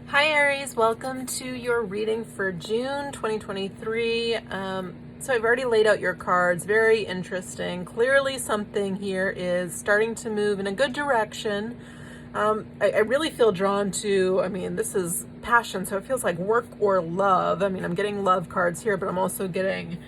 Hi Aries, welcome to your reading for June 2023. So I've already laid out your cards, very interesting. Clearly something here is starting to move in a good direction. I really feel drawn to, this is passion, so it feels like work or love. I'm getting love cards here, but I'm also getting,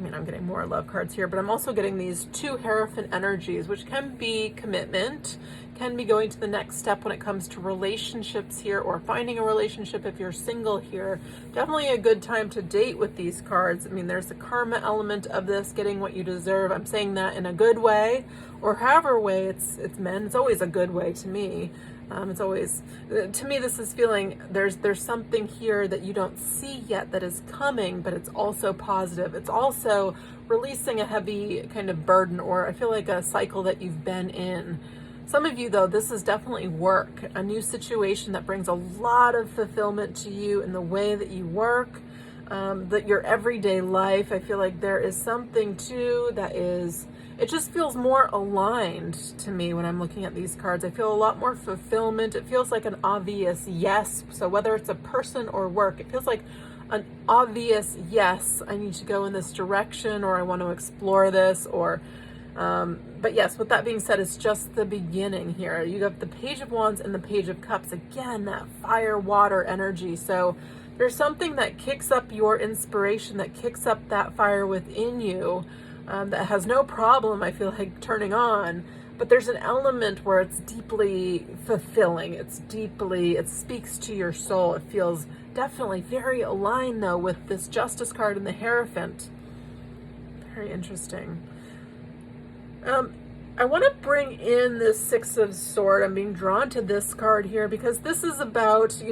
I'm getting more love cards here, but I'm also getting these two Hierophant energies, which can be commitment, can be going to the next step when it comes to relationships here, or finding a relationship if you're single here. Definitely a good time to date with these cards. There's the karma element of this, getting what you deserve. I'm saying that in a good way, or however way it's meant. It's always a good way to me. It's always, to me, this is feeling there's something here that you don't see yet that is coming, but it's also positive. It's also releasing a heavy kind of burden, or I feel like a cycle that you've been in. Some of you, though, this is definitely work, a new situation that brings a lot of fulfillment to you in the way that you work, that your everyday life. I feel like there is something too that is, it just feels more aligned to me when I'm looking at these cards. I feel a lot more fulfillment. It feels like an obvious yes. So whether it's a person or work, it feels like an obvious yes, I need to go in this direction, or I want to explore this, or but yes, with that being said, it's just the beginning here. You have the Page of Wands and the Page of Cups. Again, that fire, water energy. So there's something that kicks up your inspiration, that kicks up that fire within you, that has no problem, I feel like, turning on. But there's an element where it's deeply fulfilling. It speaks to your soul. It feels definitely very aligned, though, with this Justice card and the Hierophant. Very interesting. I want to bring in this Six of Swords. I'm being drawn to this card here because this is about,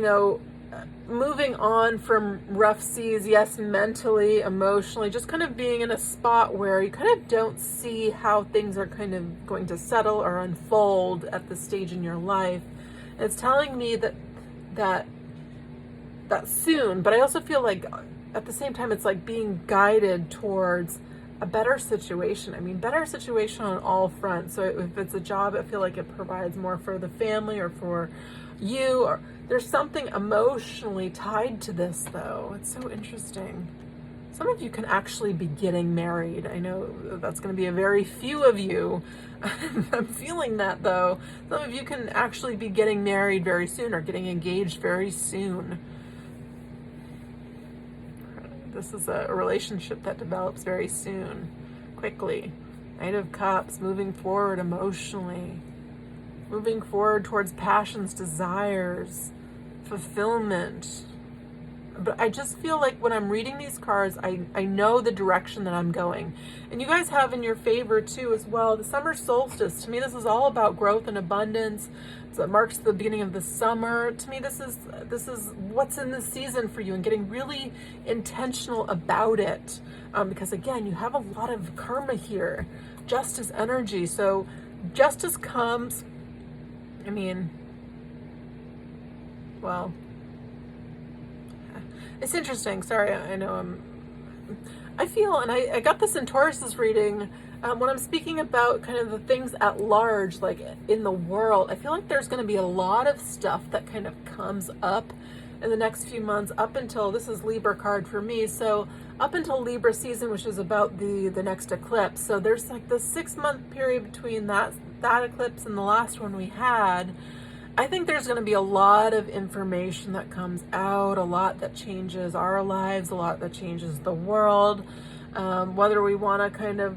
moving on from rough seas, yes, mentally, emotionally, just kind of being in a spot where you kind of don't see how things are kind of going to settle or unfold at this stage in your life. And it's telling me that soon, but I also feel like at the same time, it's like being guided towards a better situation. Better situation on all fronts. So if it's a job, I feel like it provides more for the family or for you, or there's something emotionally tied to this, though. It's so interesting. Some of you can actually be getting married. I know that's going to be a very few of you. I'm feeling that, though. Some of you can actually be getting married very soon, or getting engaged very soon. This is a relationship that develops very soon, quickly. Knight of Cups, moving forward emotionally, moving forward towards passions, desires, fulfillment. But I just feel like when I'm reading these cards, I know the direction that I'm going. And you guys have in your favor, too, as well, the summer solstice. To me, this is all about growth and abundance. So it marks the beginning of the summer. To me, this is what's in the season for you, and getting really intentional about it. Because, again, you have a lot of karma here. Justice energy. So justice comes, well, it's interesting. Sorry, I know I feel, and I got this in Taurus's reading, when I'm speaking about kind of the things at large, like in the world, I feel like there's going to be a lot of stuff that kind of comes up in the next few months, up until, this is Libra card for me, so up until Libra season, which is about the next eclipse. So there's like the 6-month period between that eclipse and the last one we had. I think there's going to be a lot of information that comes out, a lot that changes our lives, a lot that changes the world, whether we want to kind of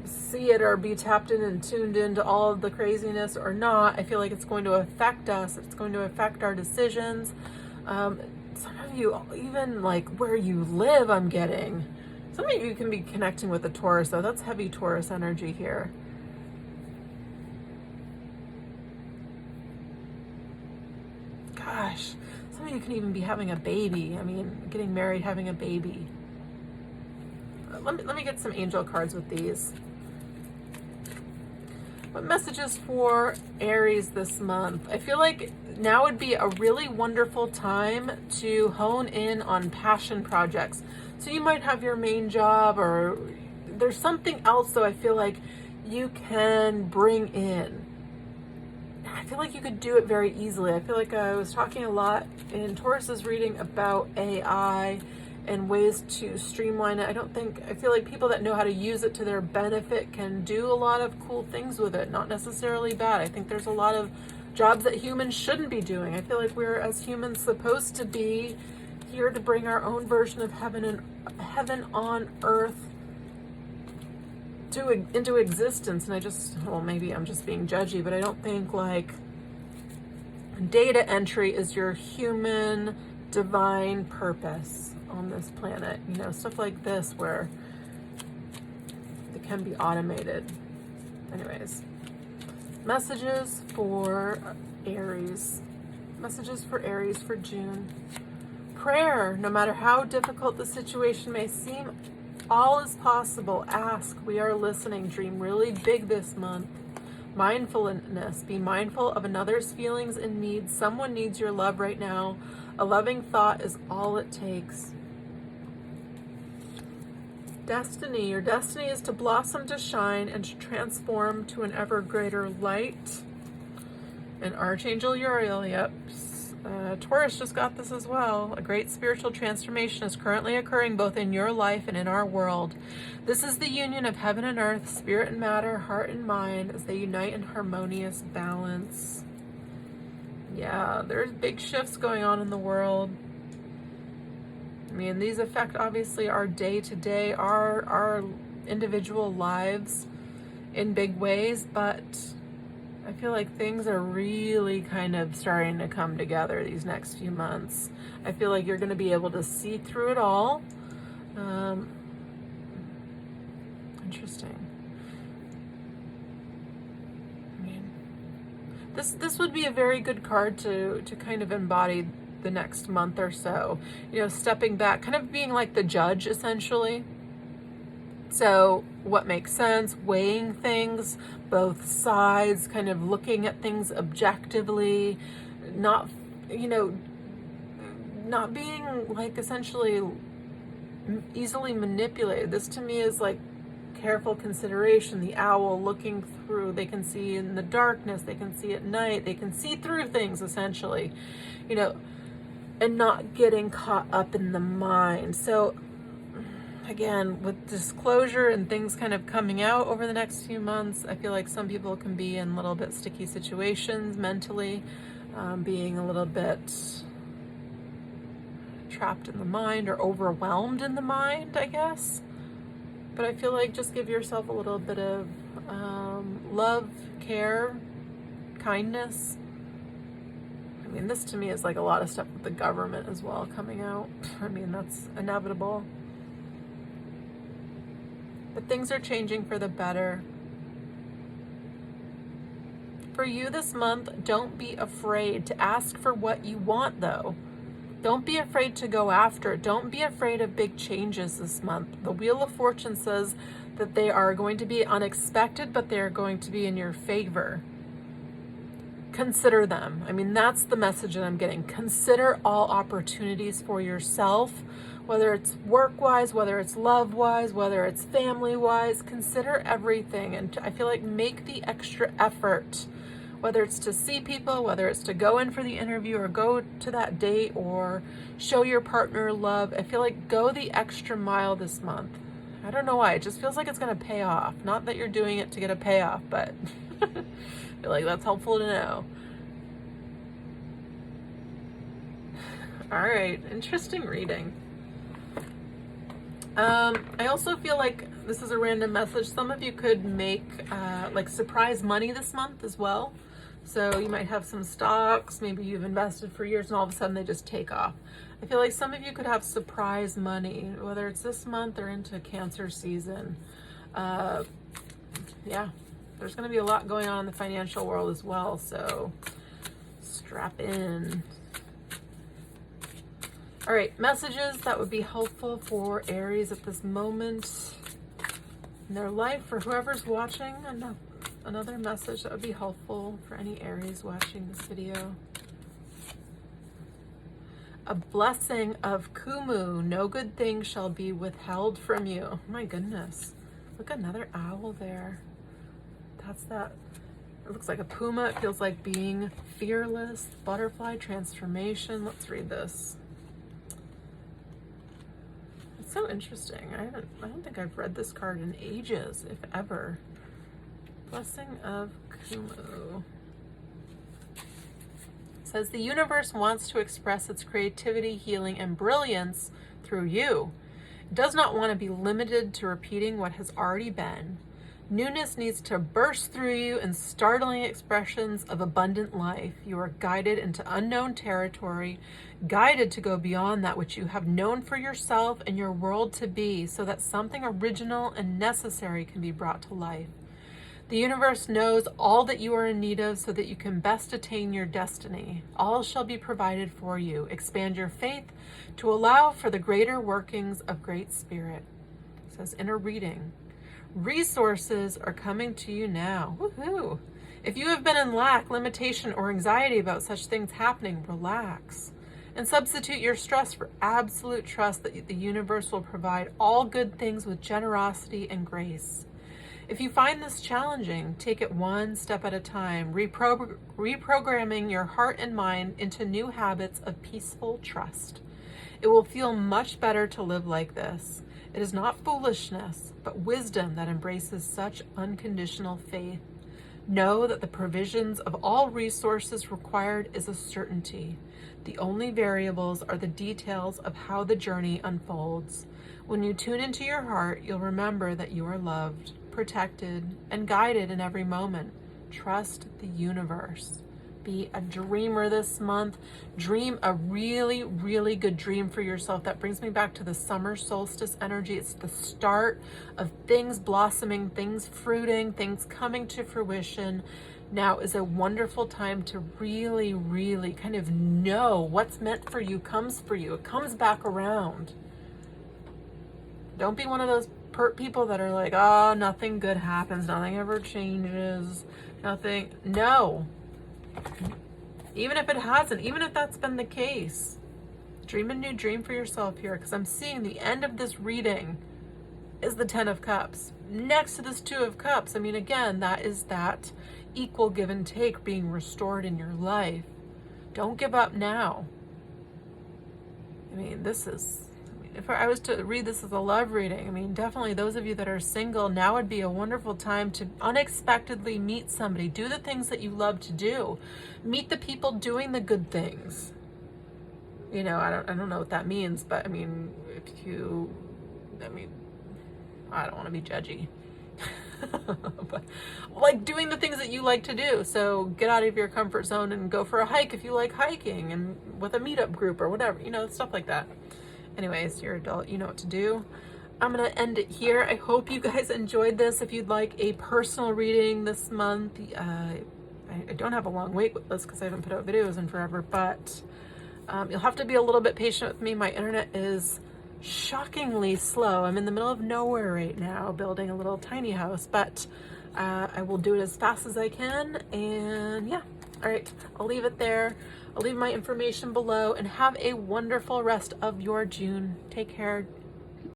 see it or be tapped in and tuned into all of the craziness or not. I feel like it's going to affect us. It's going to affect our decisions. Some of you, even like where you live, I'm getting. Some of you can be connecting with the Taurus, though. That's heavy Taurus energy here. Gosh, some of you can even be having a baby. Getting married, having a baby. Let me get some angel cards with these. What messages for Aries this month? I feel like now would be a really wonderful time to hone in on passion projects. So you might have your main job, or there's something else, though, I feel like you can bring in. feel like you could do it very easily. I feel like I was talking a lot in Taurus's reading about AI and ways to streamline it. I feel like people that know how to use it to their benefit can do a lot of cool things with it, not necessarily bad. I think there's a lot of jobs that humans shouldn't be doing. I feel like we're, as humans, supposed to be here to bring our own version of heaven on earth into existence. And well, maybe I'm just being judgy, but I don't think like data entry is your human divine purpose on this planet. You know, stuff like this where it can be automated. Anyways, messages for Aries. Messages for Aries for June. Prayer. No matter how difficult the situation may seem, all is possible. Ask. We are listening. Dream really big this month. Mindfulness. Be mindful of another's feelings and needs. Someone needs your love right now. A loving thought is all it takes. Destiny. Your destiny is to blossom, to shine, and to transform to an ever greater light. And Archangel Uriel, yep. Taurus just got this as well. A great spiritual transformation is currently occurring both in your life and in our world. This is the union of heaven and earth, spirit and matter, heart and mind, as they unite in harmonious balance. Yeah, there's big shifts going on in the world. I mean, these affect obviously our day-to-day, our individual lives in big ways, but I feel like things are really kind of starting to come together these next few months. I feel like you're going to be able to see through it all. Interesting. I mean, this would be a very good card to kind of embody the next month or so. You know, stepping back, kind of being like the judge, essentially. So what makes sense, weighing things, both sides, kind of looking at things objectively, not being like essentially easily manipulated. This to me is like careful consideration. The owl looking through, they can see in the darkness, they can see at night, they can see through things essentially, and not getting caught up in the mind. So again, with disclosure and things kind of coming out over the next few months, I feel like some people can be in a little bit sticky situations mentally, being a little bit trapped in the mind or overwhelmed in the mind, I guess. But I feel like just give yourself a little bit of love, care, kindness. I mean, this to me is like a lot of stuff with the government as well coming out. I mean, that's inevitable. But things are changing for the better. For you this month, don't be afraid to ask for what you want, though. Don't be afraid to go after it. Don't be afraid of big changes this month. The Wheel of Fortune says that they are going to be unexpected, but they are going to be in your favor. Consider them. I mean, that's the message that I'm getting. Consider all opportunities for yourself, whether it's work-wise, whether it's love-wise, whether it's family-wise. Consider everything. And I feel like make the extra effort, whether it's to see people, whether it's to go in for the interview or go to that date or show your partner love. I feel like go the extra mile this month. I don't know why. It just feels like it's going to pay off. Not that you're doing it to get a payoff, but I feel like that's helpful to know. All right, interesting reading. I also feel like this is a random message. Some of you could make like surprise money this month as well. So you might have some stocks, maybe you've invested for years and all of a sudden they just take off. I feel like some of you could have surprise money, whether it's this month or into Cancer season. Yeah, there's going to be a lot going on in the financial world as well, so strap in. All right, messages that would be helpful for Aries at this moment in their life. For whoever's watching, another message that would be helpful for any Aries watching this video. A blessing of Kumu. No good thing shall be withheld from you. Oh my goodness. Look, another owl there. That's that It looks like a puma. It feels like being fearless, butterfly, transformation. Let's read this. It's so interesting. I don't think I've read this card in ages, if ever. Blessing of Kumu. It says the universe wants to express its creativity, healing, and brilliance through you. It does not want to be limited to repeating what has already been. Newness needs to burst through you in startling expressions of abundant life. You are guided into unknown territory, guided to go beyond that which you have known for yourself and your world to be, so that something original and necessary can be brought to life. The universe knows all that you are in need of so that you can best attain your destiny. All shall be provided for you. Expand your faith to allow for the greater workings of Great Spirit. It says in a reading, resources are coming to you now. Woohoo! If you have been in lack, limitation, or anxiety about such things happening, relax and substitute your stress for absolute trust that the universe will provide all good things with generosity and grace. If you find this challenging, take it one step at a time, reprogramming your heart and mind into new habits of peaceful trust. It will feel much better to live like this. It is not foolishness, but wisdom that embraces such unconditional faith. Know that the provisions of all resources required is a certainty. The only variables are the details of how the journey unfolds. When you tune into your heart, you'll remember that you are loved, protected, and guided in every moment. Trust the universe. Be a dreamer this month. Dream a really, really good dream for yourself. That brings me back to the summer solstice energy. It's the start of things blossoming, things fruiting, things coming to fruition. Now is a wonderful time to really, really kind of know what's meant for you comes for you. It comes back around. Don't be one of those people that are like, oh, nothing good happens, nothing ever changes, nothing. No. Even if it hasn't, even if that's been the case, dream a new dream for yourself here, because I'm seeing the end of this reading is the 10 of Cups. Next to this 2 of Cups, I mean, again, that is that equal give and take being restored in your life. Don't give up now. I mean, if I was to read this as a love reading, I mean, definitely those of you that are single, now would be a wonderful time to unexpectedly meet somebody. Do the things that you love to do. Meet the people doing the good things. You know, I don't know what that means, but I mean, I don't want to be judgy. But like doing the things that you like to do. So get out of your comfort zone and go for a hike if you like hiking, and with a meetup group or whatever, you know, stuff like that. Anyways, you're adult, you know what to do. I'm going to end it here. I hope you guys enjoyed this. If you'd like a personal reading this month, I don't have a long wait list because I haven't put out videos in forever, but you'll have to be a little bit patient with me. My internet is shockingly slow. I'm in the middle of nowhere right now, building a little tiny house, but I will do it as fast as I can. And yeah, all right, I'll leave it there. I'll leave my information below, and have a wonderful rest of your June. Take care.